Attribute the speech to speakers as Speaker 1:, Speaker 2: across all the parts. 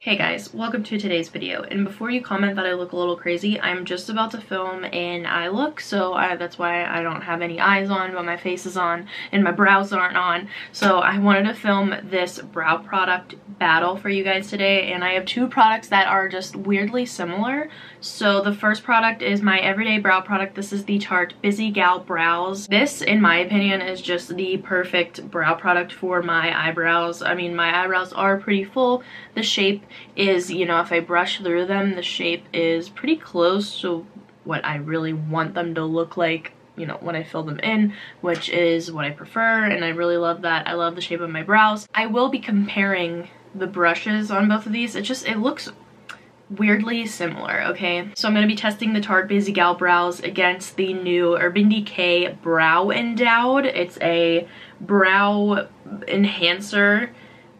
Speaker 1: Hey guys, welcome to today's video, and before you comment that I look a little crazy, I'm just about to film an eye look, so that's why I don't have any eyes on, but my face is on and my brows aren't on. So I wanted to film this brow product battle for you guys today, and I have two products that are just weirdly similar. So the first product is my everyday brow product. This is the Tarte Busy Gal Brows. This, in my opinion, is just the perfect brow product for my eyebrows. I mean, my eyebrows are pretty full. The shape is, you know, if I brush through them, the shape is pretty close to what I really want them to look like, you know, when I fill them in, which is what I prefer, and I really love that. I love the shape of my brows. I will be comparing the brushes on both of these. It looks weirdly similar, okay? So I'm going to be testing the Tarte Busy Gal Brows against the new Urban Decay Brow Endowed. It's a brow enhancer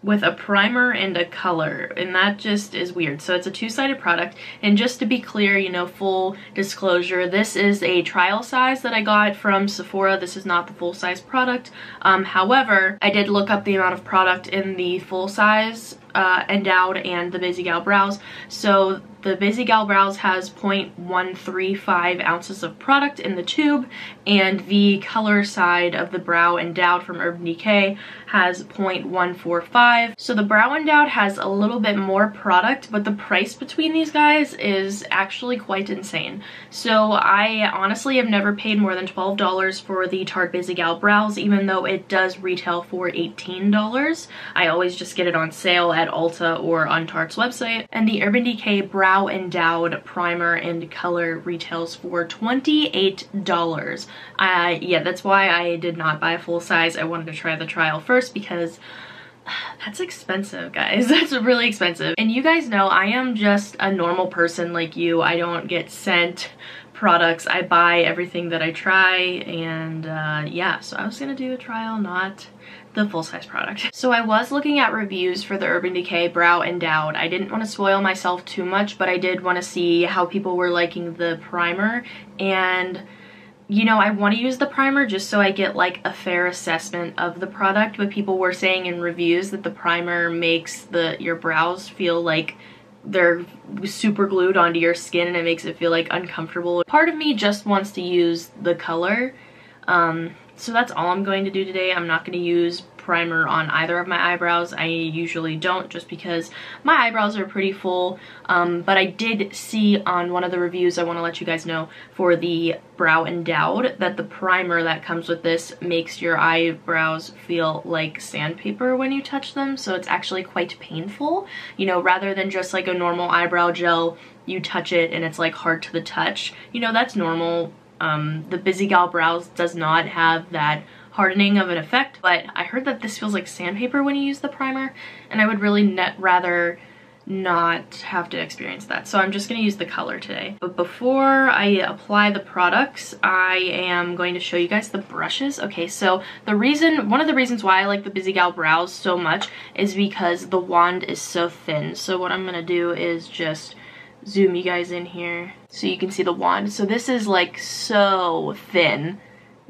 Speaker 1: with a primer and a color, and that just is weird. So it's a two-sided product, and just to be clear, you know, full disclosure, this is a trial size that I got from Sephora. This is not the full-size product. However, I did look up the amount of product in the full-size Endowed and the Busy Gal Brows. So the Busy Gal Brows has 0.135 ounces of product in the tube, and the color side of the Brow Endowed from Urban Decay has 0.145. So the Brow Endowed has a little bit more product, but the price between these guys is actually quite insane. So I honestly have never paid more than $12 for the Tarte Busy Gal Brows, even though it does retail for $18. I always just get it on sale at Ulta or on Tarte's website. And the Urban Decay Brow Endowed primer and color retails for $28. Yeah, that's why I did not buy a full size. I wanted to try the trial first because that's expensive, guys. That's really expensive. And you guys know I am just a normal person like you. I don't get sent products. I buy everything that I try, and yeah, so I was gonna do a trial, not the full-size product. So I was looking at reviews for the Urban Decay Brow Endowed. I didn't want to spoil myself too much, but I did want to see how people were liking the primer, and you know, I want to use the primer just so I get like a fair assessment of the product, but people were saying in reviews that the primer makes your brows feel like they're super glued onto your skin, and it makes it feel like uncomfortable. Part of me just wants to use the color, so that's all I'm going to do today. I'm not going to use primer on either of my eyebrows. I usually don't, just because my eyebrows are pretty full, but I did see on one of the reviews, I want to let you guys know, for the Brow Endowed, that the primer that comes with this makes your eyebrows feel like sandpaper when you touch them, so it's actually quite painful, you know, rather than just like a normal eyebrow gel, you touch it and it's like hard to the touch, you know, that's normal. The Busy Gal Brows does not have that hardening of an effect, but I heard that this feels like sandpaper when you use the primer, and I would really rather not have to experience that. So I'm just going to use the color today. But before I apply the products, I am going to show you guys the brushes. Okay, so one of the reasons why I like the Busy Gal Brows so much is because the wand is so thin. So what I'm going to do is just zoom you guys in here so you can see the wand. So this is like so thin.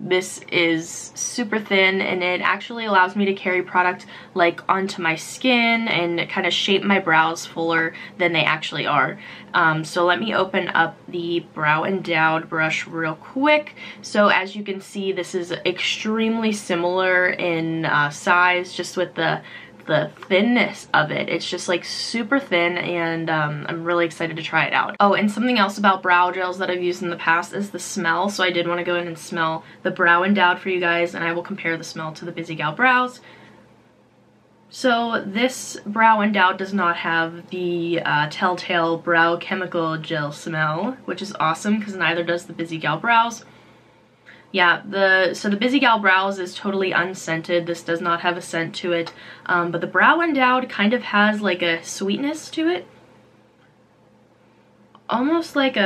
Speaker 1: This is super thin, and it actually allows me to carry product like onto my skin and kind of shape my brows fuller than they actually are. So let me open up the Brow Endowed brush real quick. So as you can see, this is extremely similar in size, just with the thinness of it. It's just like super thin, and I'm really excited to try it out. Oh, and something else about brow gels that I've used in the past is the smell. So I did want to go in and smell the Brow Endowed for you guys, and I will compare the smell to the Busy Gal Brows. So this Brow Endowed does not have the telltale brow chemical gel smell, which is awesome because neither does the Busy Gal Brows. Yeah, so the Busy Gal Brows is totally unscented. This does not have a scent to it, but the Brow Endowed kind of has like a sweetness to it. Almost like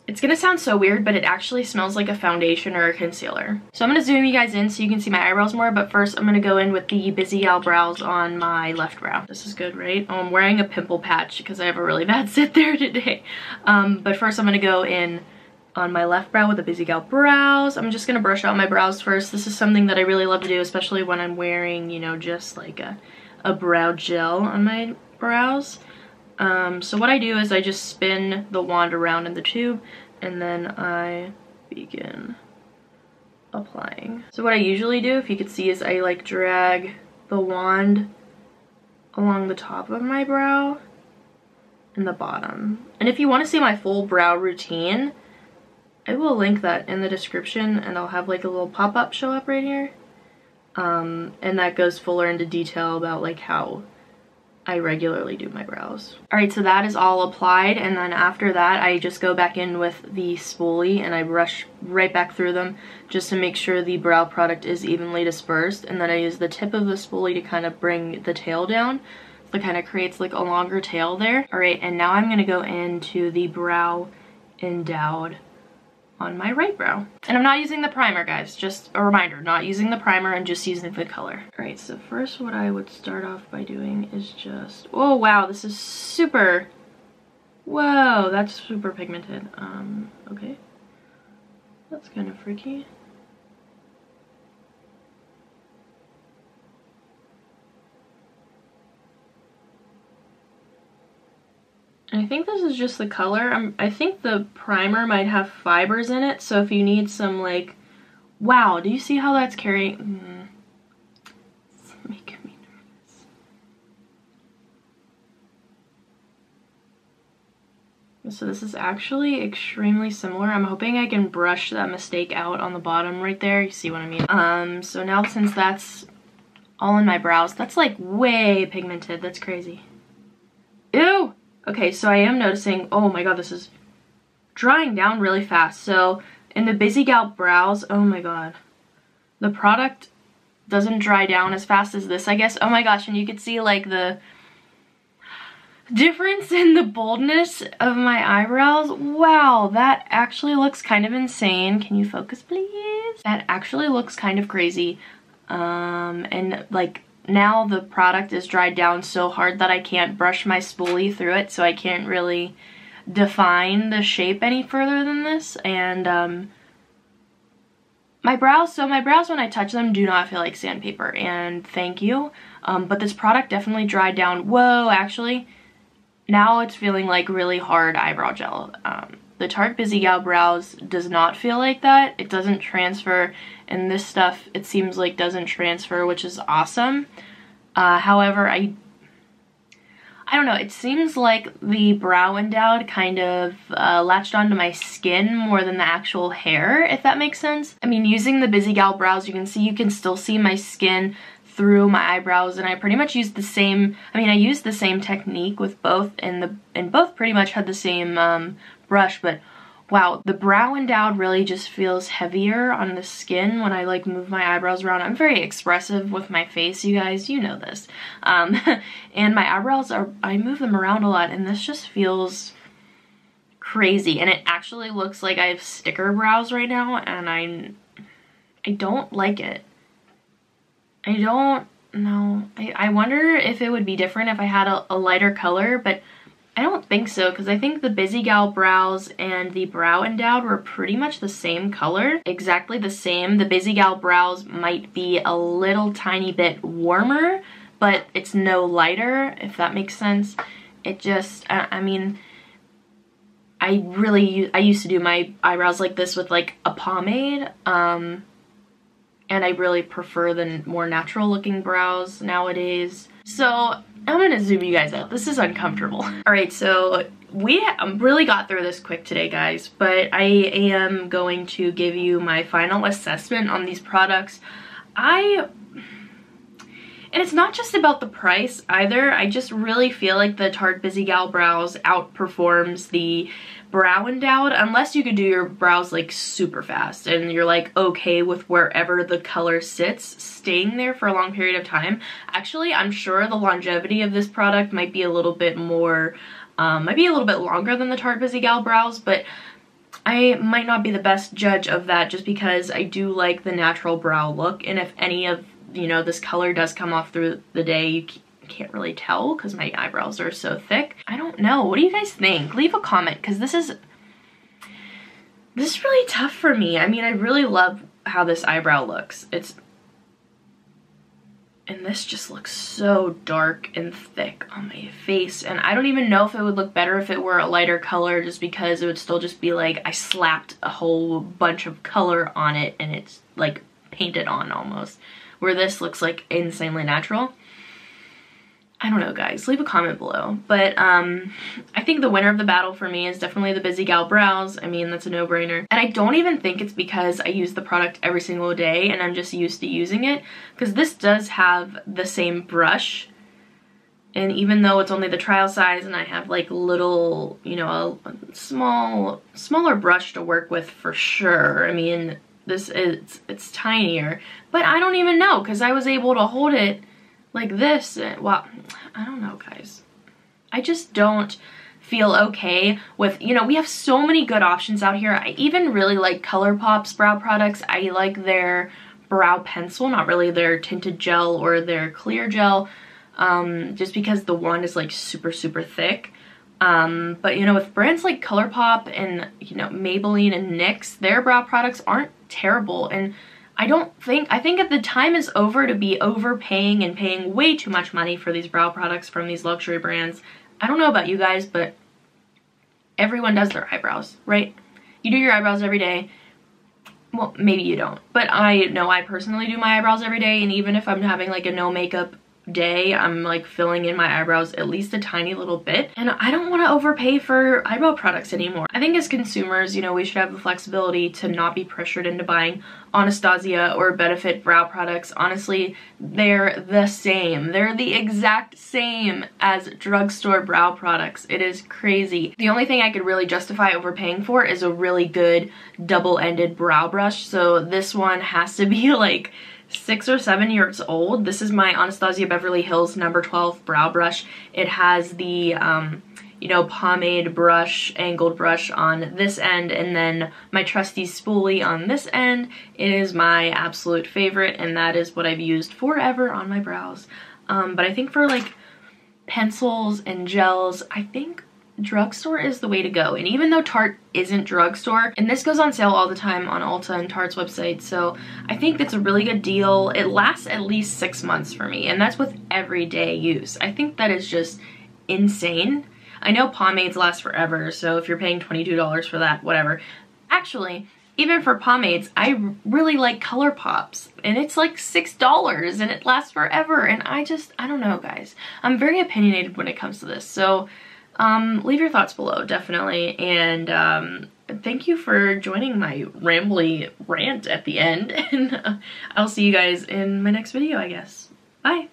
Speaker 1: it's gonna sound so weird, but it actually smells like a foundation or a concealer. So I'm gonna zoom you guys in so you can see my eyebrows more, but first I'm gonna go in with the Busy Gal Brows on my left brow. This is good, right? Oh, I'm wearing a pimple patch because I have a really bad sit there today. But first I'm gonna go in on my left brow with the Busy Gal Brows. I'm just gonna brush out my brows first. This is something that I really love to do, especially when I'm wearing, you know, just like a brow gel on my brows. So what I do is I just spin the wand around in the tube and then I begin applying. So what I usually do, if you could see, is I like drag the wand along the top of my brow and the bottom. And if you want to see my full brow routine, I will link that in the description, and I'll have like a little pop-up show up right here. And that goes fuller into detail about like how I regularly do my brows. Alright, so that is all applied, and then after that I just go back in with the spoolie and I brush right back through them just to make sure the brow product is evenly dispersed, and then I use the tip of the spoolie to kind of bring the tail down. So it kind of creates like a longer tail there. Alright, and now I'm going to go into the brow Endowed on my right brow. And I'm not using the primer, guys. Just a reminder, not using the primer and just using the color. Alright, so first what I would start off by doing is just... Oh wow, this is super... Whoa, that's super pigmented. Okay. That's kind of freaky. I think this is just the color. I think the primer might have fibers in it, so if you need some like... Wow, do you see how that's carrying... It's making me nervous. So this is actually extremely similar. I'm hoping I can brush that mistake out on the bottom right there. You see what I mean? So now since that's all in my brows, that's like way pigmented. That's crazy. Ew! Okay, so I am noticing, oh my god, this is drying down really fast. So in the Busy Gal Brows, oh my god, the product doesn't dry down as fast as this, I guess. Oh my gosh, and you can see like the difference in the boldness of my eyebrows. Wow, that actually looks kind of insane. Can you focus, please? That actually looks kind of crazy. And like, now the product is dried down so hard that I can't brush my spoolie through it, so I can't really define the shape any further than this. And my brows when I touch them do not feel like sandpaper, and thank you. But this product definitely dried down. Whoa, actually, now it's feeling like really hard eyebrow gel. The Tarte Busy Gal Brows does not feel like that. It doesn't transfer, and this stuff, it seems like, doesn't transfer, which is awesome. However, I don't know, it seems like the Brow Endowed kind of latched onto my skin more than the actual hair, if that makes sense. I mean, using the Busy Gal Brows, you can still see my skin through my eyebrows, and I pretty much used the same, I used the same technique with both, and both pretty much had the same brush, but wow, the Brow Endowed really just feels heavier on the skin when I like move my eyebrows around. I'm very expressive with my face, you guys, you know this. And my eyebrows I move them around a lot, and this just feels crazy. And it actually looks like I have sticker brows right now, and I don't like it. I don't know. I wonder if it would be different if I had a lighter color, but I don't think so, because I think the Busy Gal Brows and the Brow Endowed were pretty much the same color, exactly the same. The Busy Gal Brows might be a little tiny bit warmer, but it's no lighter, if that makes sense. It just, I mean, I used to do my eyebrows like this with like a pomade, and I really prefer the more natural looking brows nowadays. So I'm gonna zoom you guys out. This is uncomfortable. All right, so we really got through this quick today, guys, but I am going to give you my final assessment on these products. And it's not just about the price either. I just really feel like the Tarte Busy Gal Brows outperforms the Brow Endowed, unless you could do your brows like super fast and you're like okay with wherever the color sits staying there for a long period of time. Actually, I'm sure the longevity of this product might be a little bit more, might be a little bit longer than the Tarte Busy Gal Brows, but I might not be the best judge of that just because I do like the natural brow look, and if any of, you know, this color does come off through the day, you can't really tell because my eyebrows are so thick. I don't know. What do you guys think? Leave a comment, because this This is really tough for me. I mean, I really love how this eyebrow looks. And this just looks so dark and thick on my face. And I don't even know if it would look better if it were a lighter color, just because it would still just be like I slapped a whole bunch of color on it and it's like painted on almost. Where this looks like insanely natural. I don't know, guys. Leave a comment below. But I think the winner of the battle for me is definitely the Busy Gal Brows. I mean, that's a no-brainer. And I don't even think it's because I use the product every single day and I'm just used to using it. Because this does have the same brush. And even though it's only the trial size and I have like little, you know, a smaller brush to work with for sure. I mean, it's tinier. But I don't even know because I was able to hold it like this. Well, I don't know, guys. I just don't feel okay with, you know, we have so many good options out here. I even really like ColourPop's brow products. I like their brow pencil, not really their tinted gel or their clear gel, just because the one is like super thick. But you know, with brands like ColourPop and, you know, Maybelline and NYX, their brow products aren't terrible. And I think that the time is over to be overpaying and paying way too much money for these brow products from these luxury brands. I don't know about you guys, but everyone does their eyebrows, right? You do your eyebrows every day. Well, maybe you don't, but I know I personally do my eyebrows every day, and even if I'm having like a no makeup day, I'm like filling in my eyebrows at least a tiny little bit, and I don't want to overpay for eyebrow products anymore. I think as consumers, you know, we should have the flexibility to not be pressured into buying Anastasia or Benefit brow products. Honestly, they're the same. They're the exact same as drugstore brow products. It is crazy. The only thing I could really justify overpaying for is a really good double-ended brow brush. So this one has to be like 6 or 7 years old. This is my Anastasia Beverly Hills number 12 brow brush. It has the you know, pomade brush, angled brush on this end, and then my trusty spoolie on this end. It is my absolute favorite, and that is what I've used forever on my brows. But I think for like pencils and gels, I think drugstore is the way to go. And even though Tarte isn't drugstore, and this goes on sale all the time on Ulta and Tarte's website, so I think that's a really good deal. It lasts at least 6 months for me, and that's with everyday use. I think that is just insane. I know pomades last forever, so if you're paying $22 for that, whatever. Actually, even for pomades, I really like ColourPop's, and it's like $6 and it lasts forever, and I don't know, guys. I'm very opinionated when it comes to this, so leave your thoughts below, definitely, and thank you for joining my rambly rant at the end, and I'll see you guys in my next video, I guess. Bye!